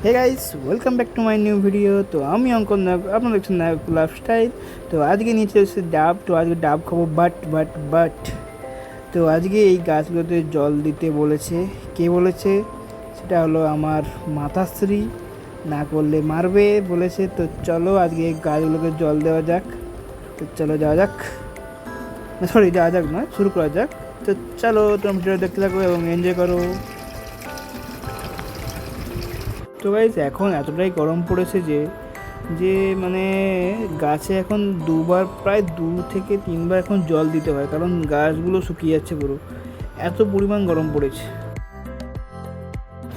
Hey guys, welcome back to my new video. তো আমি অঙ্কন নায়ক, আপনারা দেখছেন নায়ক লাইফস্টাইল। তো আজকে নিয়ে চলে এসেছে ডাব। তো আজকে ডাব খাবো, বাট তো আজকে এই গাছগুলোতে জল দিতে বলেছে। কে বলেছে? সেটা হলো আমার মাতাশ্রী। না করলে মারবে বলেছে। তো চলো আজকে এই গাছগুলোকে জল দেওয়া যাক। তো চলো যাওয়া যাক, না সরি যাওয়া যাক না, শুরু করা যাক। তো চলো তোমরা ভিডিও দেখতে থাকো এবং এনজয় করো। তো গাইজ এখন এতটাই গরম পড়েছে যে যে মানে গাছে এখন প্রায় 2 থেকে 3 বার এখন জল দিতে হয়, কারণ গাছগুলো শুকিয়ে যাচ্ছে পুরো, এত পরিমাণ গরম পড়েছে।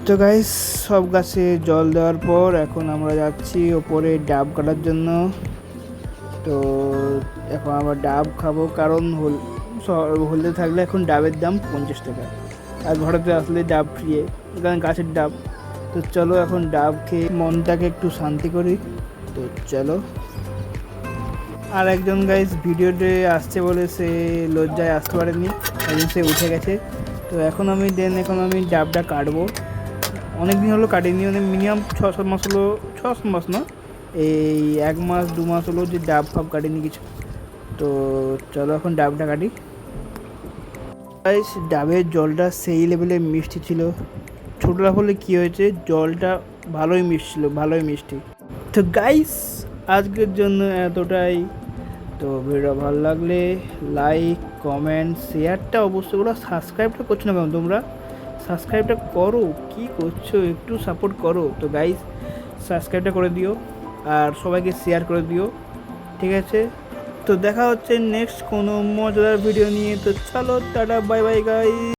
তো গাইজ সব গাছে জল দেওয়ার পর এখন আমরা যাচ্ছি ওপরে ডাব কাটার জন্য। তো এখন আমরা ডাব খাবো, কারণ হলদে থাকলে এখন ডাবের দাম 50 টাকা, আর ঘরেতে আসলে ডাব ফ্রি, এখানে গাছের ডাব। তো চলো এখন ডাব খেয়ে মনটাকে একটু শান্তি করি। তো চলো। আর একজন গাইস ভিডিওতে আসছে বলে সে লজ্জায় আসতে পারেনি, একজন সে উঠে গেছে। তো এখন আমি ডাবটা কাটবো। অনেক দিন হলো কাটিনি, মানে মিনিমাম 6-7 মাস হলো, 6-7 মাস না, এই 1 মাস 2 মাস হলো যে ডাব ফাব কাটিনি কিছু। তো চলো এখন ডাবটা কাটি। গাইস ডাবের জলটা সেই লেভেলে মিষ্টি ছিল, ছোটরা হলে কী হয়েছে, জলটা ভালোই মিষ্টি। তো গাইস আজকের জন্য এতটাই। তো ভিডিও ভালো লাগলে লাইক কমেন্ট শেয়ারটা অবশ্যই করো। সাবস্ক্রাইবটা করছো না কেন তোমরা? সাবস্ক্রাইবটা করো, কি করছো, একটু সাপোর্ট করো। তো গাইস সাবস্ক্রাইবটা করে দিও আর সবাইকে শেয়ার করে দিও, ঠিক আছে? তো দেখা হচ্ছে নেক্সট কোনো মজাদার ভিডিও নিয়ে। তো চলো টাটা, বাই বাই গাইস।